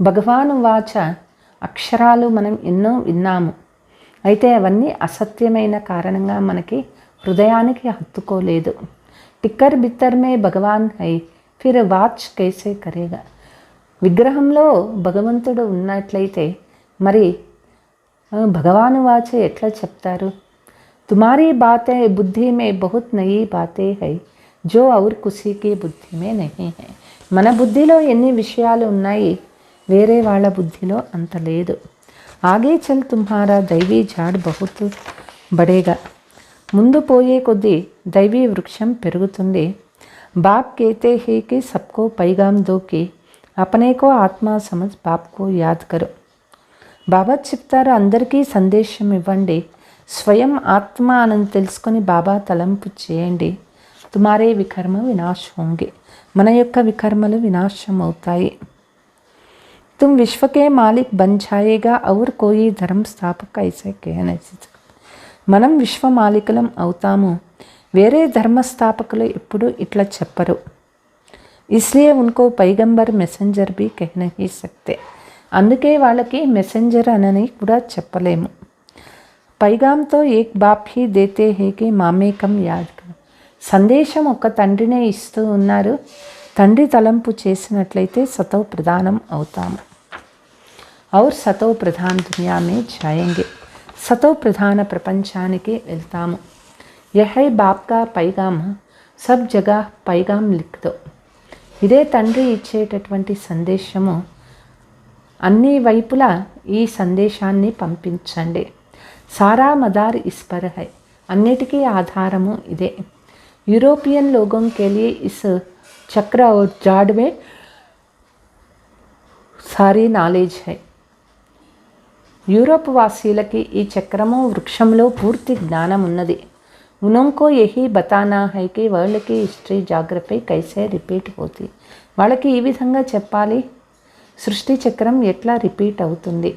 భగవాన్ వాచ అక్షరాలు మనం ఎన్నో విన్నాము, అయితే అవన్నీ అసత్యమైన కారణంగా మనకి హృదయానికి హత్తుకోలేదు. టిక్కర్ బిత్తర్ మే భగవాన్ హై, ఫిర్ వాచ్ కైసే కరేగా. విగ్రహంలో భగవంతుడు ఉన్నట్లయితే మరి భగవాను వాచ ఎట్లా చెప్తారు. తుమారీ బాతే బుద్ధి మే బహుత్ నయీ బాతే హై జో ఔర్ కిసీ కి బుద్ధి మే నహీ హై. మన బుద్ధిలో ఎన్ని విషయాలు ఉన్నాయి, వేరే వాళ్ళ బుద్ధిలో అంత లేదు. ఆగే చల్ తుమ్హారా దైవీ జాడ్ బహుత్ బడేగా. ముందు పోయే కొద్దీ దైవీ వృక్షం పెరుగుతుంది. బాప్ కేతే హీ కి సబ్కో పైగాం దో కి అపనే కో ఆత్మా సమజ్ బాప్ కో యాద్ కరో. బాబా చెప్తారు అందరికీ సందేశం ఇవ్వండి, స్వయం ఆత్మ అని తెలుసుకొని బాబా తలంపు చేయండి. తుమారే వికర్మ వినాశ హోంగే. మన యొక్క వికర్మలు వినాశం అవుతాయి. तुम विश्व के मालिक बन जाएगा और कोई धर्म स्थापक ऐसे कह नहीं सकते. మనం విశ్వ మాలికలం అవుతాము, వేరే ధర్మస్థాపకులు ఎప్పుడు ఇట్లా చెప్పరు. ఇస్లియే ఉన్కో పైగంబర్ మెసెంజర్ బి కహ నహీ సక్తే. అందుకే వాళ్ళకి మెసెంజర్ అనని కూడా చెప్పలేము. पैगाम तो एक बाप ही देते हैं कि మామే కమ్ యాద్ కరో. సందేశం ఒక తండ్రినే ఇస్తూ ఉన్నారు. తండ్రి తలంపు చేసినట్లయితే సతో ప్రధానం అవుతాము. और సతో ప్రధాన్ దునియా మే జాయేంగే. సతో ప్రధాన ప్రపంచానికి వెళ్తాము. యహ్ హై బాప్ కా పైగామ్, సబ్ జగహ్ పైగామ్ లిఖ్ దో. ఇదే తండ్రి ఇచ్చేటటువంటి సందేశము. అన్ని వైపులా ఈ సందేశాన్ని పంపించండి. सारा मदार इस पर है. अन्निटिकी आधारमु इदे. यूरोपियन लोगों के लिए इस चक्र और जाड़ में सारी नॉलेज है. यूरोप वासीलकी ఈ చక్రము వృక్షంలో పూర్తి జ్ఞానం ఉన్నది. उनको यही बताना है कि వరల్డ్ की हिस्ट्री జాగ్రఫీ कैसे రిపీట్ होती. వాళ్ళకి ఈ విధంగా చెప్పాలి సృష్టి చక్రం ఎట్లా రిపీట్ అవుతుంది.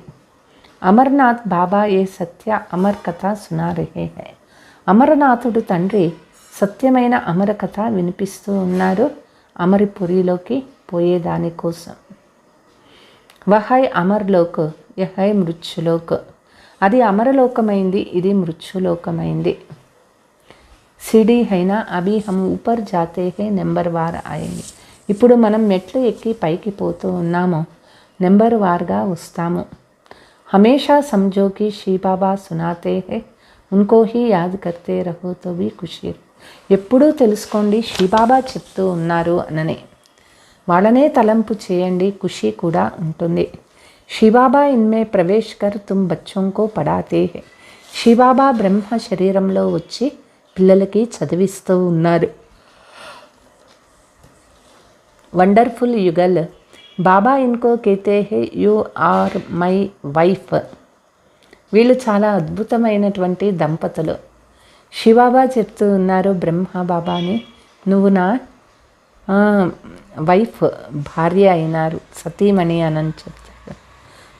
అమర్నాథ్ బాబా ఏ సత్య అమర్ కథ సునా రహే హై. అమరనాథుడు తండ్రి సత్యమైన అమర కథ వినిపిస్తూ ఉన్నారు అమరిపురిలోకి పోయేదానికోసం. వహై అమర్లోక్, యహై మృత్యులోక్. అది అమరలోకమైంది, ఇది మృత్యులోకమైంది. సిడి హైనా అభి హమ్ ఊపర్ జాతే హై నెంబర్ వార్ ఆయేంగే. ఇప్పుడు మనం మెట్లు ఎక్కి పైకి పోతూ ఉన్నాము, నెంబర్ వార్గా వస్తాము. हमेशा समझो कि श्री बाबा सुनाते हैं, उनको ही याद करते रहो तो भी खुशी. ఎప్పుడూ తెలుసుకోండి శ్రీబాబా చెప్తూ ఉన్నారు అననే వాళ్ళనే తలంపు చేయండి, ఖుషి కూడా ఉంటుంది. శ్రీబాబా ఇన్మే ప్రవేశ్ కర్ తుమ్ బచ్చోं को పడాతే హై. శ్రీబాబా బ్రహ్మ శరీరంలో వచ్చి పిల్లలకి చదివిస్తూ ఉన్నారు. వండర్ఫుల్ యుగల్. బాబా ఇన్కో కేతే హే యు ఆర్ మై వైఫ్. వీళ్ళు చాలా అద్భుతమైనటువంటి దంపతులు. శివబాబా చెప్తూ ఉన్నారు బ్రహ్మ బాబాని, నువ్వు నా వైఫ్ భార్య అయినారు, సతీమణి అని చెప్తారు.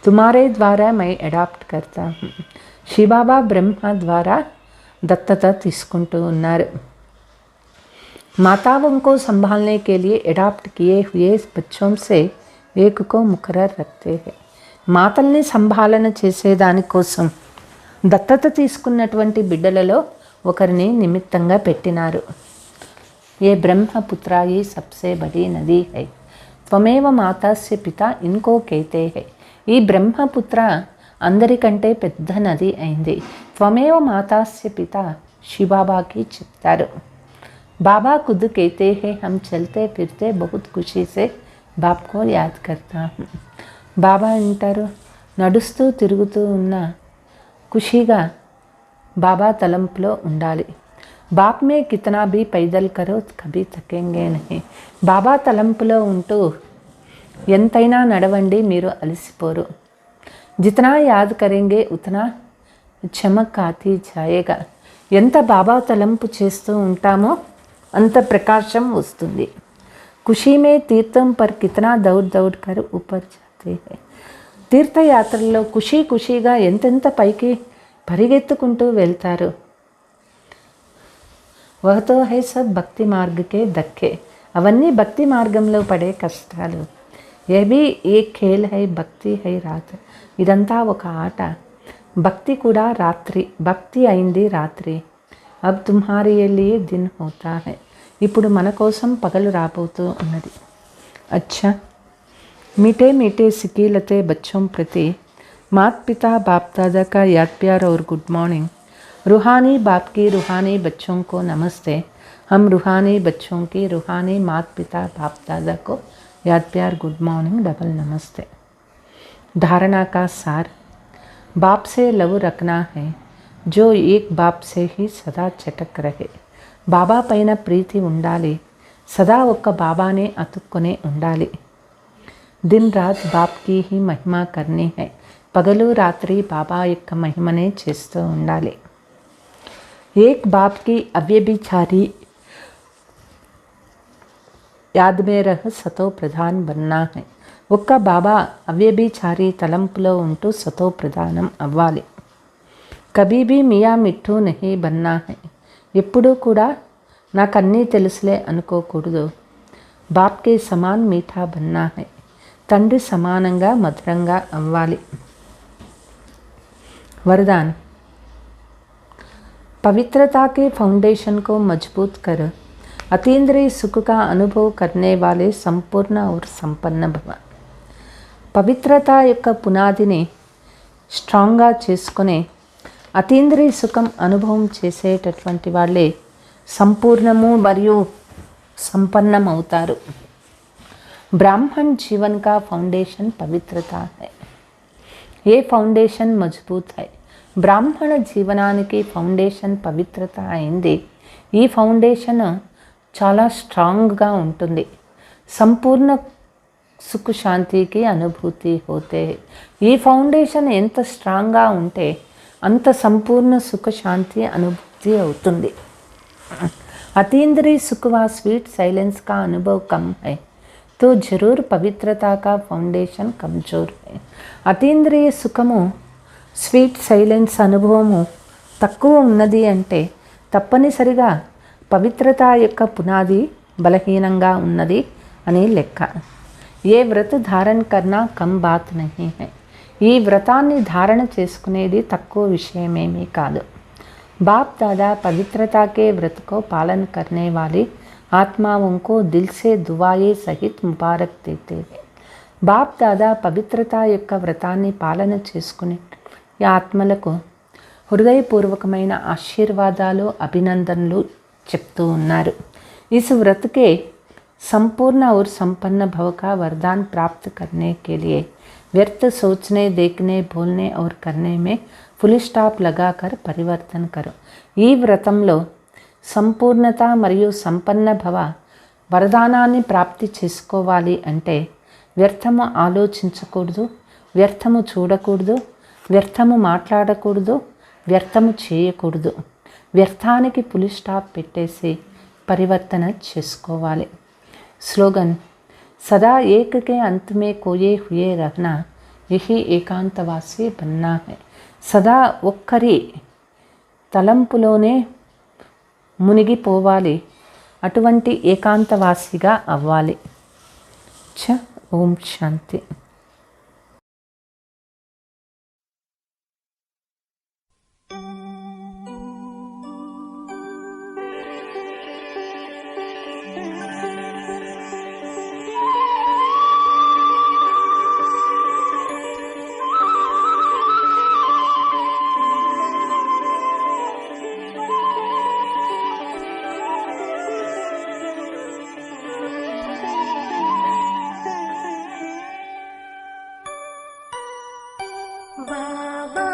తుమారే ద్వారా మై అడాప్ట్ కర్తా. శివబాబా బ్రహ్మ ద్వారా దత్తత తీసుకుంటూ ఉన్నారు. माताओं को संभालने के लिए अडॉप्ट किए हुए बच्चों से एक को मुकर्रर रखते हैं. మాతల్ని సంభాలన చేసేదానికోసం దత్తత తీసుకున్నటువంటి బిడ్డలలో ఒకరిని నిమిత్తంగా పెట్టినారు. ఏ బ్రహ్మపుత్ర ఈ సబ్సే బడి నది హై. త్వమేవ మాతాస్య పిత ఇన్కో కేతే హై. ఈ బ్రహ్మపుత్ర అందరికంటే పెద్ద నది అయింది. త్వమేవ మాతాస్య పిత శివబాబాకి చెప్తారు. बाबा खुद कहते हैं हम चलते फिरते बहुत खुशी से बाप को याद करता हूँ. బాబా అంటారు నడుస్తూ తిరుగుతూ ఉన్న ఖుషీగా బాబా తలంపులో ఉండాలి. బాప్ మే కితనా భీ పైదల్ కరో కభీ థకేంగే నహీ. బాబా తలంపులో ఉంటూ ఎంతైనా నడవండి, మీరు అలసిపోరు. జితనా యాద్ కరేంగే ఉతనా చమక్ ఆతీ జాయేగా. ఎంత బాబా తలంపు చేస్తూ ఉంటామో అంత ప్రకాశం వస్తుంది. ఖుషీ మే తీర్థం పర్ కితనా దౌడ్ దౌడ్ కర్ ఊపర్ జాతే హై. తీర్థయాత్రల్లో ఖుషీగా ఎంతెంత పైకి పరిగెత్తుకుంటూ వెళ్తారు. వహతో హై సబ్ భక్తి మార్గకే దక్కే. అవన్నీ భక్తి మార్గంలో పడే కష్టాలు. ఏబీ ఏ ఖేల్ హై, భక్తి హై రాత్. ఇదంతా ఒక ఆట. భక్తి కూడా రాత్రి, భక్తి అయింది రాత్రి. अब तुम्हारे लिए दिन होता है. ఇప్పుడు మన కోసం పగలు రాబోతూ ఉన్నది. अच्छा मीठे मीठे सिकीलते बच्चों प्रति माता पिता बाप दादा का याद प्यार और गुड मॉर्निंग. रूहानी बाप की रूहानी बच्चों को नमस्ते. हम रूहानी बच्चों की रूहानी माता पिता बाप दादा को याद प्यार गुड मॉर्निंग डबल नमस्ते. धारणा का सार. बाप से लव रखना है जो एक बाप से ही सदा चटक रहे. బాబా పైన ప్రీతి ఉండాలి, సదా ఒక్క బాబానే అతుక్కునే ఉండాలి. దిన్ రాత్ బాప్ కి హీ మహిమ కర్నీ హై. పగలు రాత్రి బాబా యొక్క మహిమనే చేస్తూ ఉండాలి. ఏక్ బాప్ కి అవ్యభిచారి యాద్ మే రహ్ సతో ప్రధాన్ బన్నా హై. ఒక్క బాబా అవ్యభిచారి తలంపులో ఉంటూ సతో ప్రధానం అవ్వాలి. కభీ భీ మియా మిఠూ నహీ బన్నా హై. ఎప్పుడూ కూడా నాకు అన్నీ తెలుసులే అనుకోకూడదు. బాప్కే సమాన్ మీఠా బన్నా హై. తండ్రి సమానంగా మధురంగా అవ్వాలి. వరదాన్. पवित्रता के फाउंडेशन को मजबूत कर अतीन्द्रिय सुख का अनुभव करने वाले संपूर्ण और संपन्न भव। పవిత్రత యొక్క పునాదిని స్ట్రాంగ్గా చేసుకుని అతీంద్రియ సుఖం అనుభవం చేసేటటువంటి వాళ్ళే సంపూర్ణము మరియు సంపన్నం అవుతారు। ब्राह्मण जीवन का फाउंडेशन पवित्रता है। ये फाउंडेशन मजबूत है। బ్రాహ్మణ జీవనానికి ఫౌండేషన్ పవిత్రత అయింది। ఈ ఫౌండేషన్ చాలా స్ట్రాంగ్గా ఉంటుంది। సంపూర్ణ సుఖ శాంతికి అనుభూతి होते। ఈ ఫౌండేషన్ ఎంత స్ట్రాంగ్గా ఉంటే అంత సంపూర్ణ సుఖ శాంతి అనుభూతి అవుతుంది। अतीन्द्रिय सुख व स्वीट साइलेंस का अनुभव कम है तो जरूर पवित्रता का फाउंडेशन कमजोर है। అతీంద్రియ సుఖము స్వీట్ సైలెన్స్ అనుభవము తక్కువ ఉన్నది అంటే తప్పనిసరిగా పవిత్రత యొక్క పునాది బలహీనంగా ఉన్నది అని లెక్క। ఏ వ్రత ధారణ కర్నా కమ్ బాత్ నహీ హై। ఈ వ్రతాన్ని ధారణ చేసుకునేది తక్కువ విషయమేమీ కాదు। बाप दादा पवित्रता के व्रत को पालन करने वाली आत्माओं को दिल से दुआएं सहित मुबारक देते हैं। बाप दादा పవిత్రత యొక్క వ్రతాన్ని పాలన చేసుకునే ఈ ఆత్మలకు హృదయపూర్వకమైన ఆశీర్వాదాలు అభినందనలు చెప్తూ ఉన్నారు। इस व्रत के संपूर्ण और संपन्न भव का वरदान प्राप्त करने के लिए व्यर्थ सोचने देखने बोलने और करने में ఫుల్ స్టాప్ लगाकर పరివర్తన కరు। ఈ వ్రతంలో సంపూర్ణత మరియు సంపన్న భవ వరదానాన్ని ప్రాప్తి చేసుకోవాలి అంటే వ్యర్థము ఆలోచించకూడదు, వ్యర్థము చూడకూడదు, వ్యర్థము మాట్లాడకూడదు, వ్యర్థము చేయకూడదు। వ్యర్థానికి ఫుల్ స్టాప్ పెట్టేసి పరివర్తన చేసుకోవాలి। స్లోగన్ सदा एक के अंत में खोए हुए रहना यही ఏకాంతవాసి बनना है। సదా ఒక్కరి తలంపులోనే మునిగిపోవాలి, అటువంటి ఏకాంతవాసిగా అవ్వాలి। ఓం శాంతి। बाबा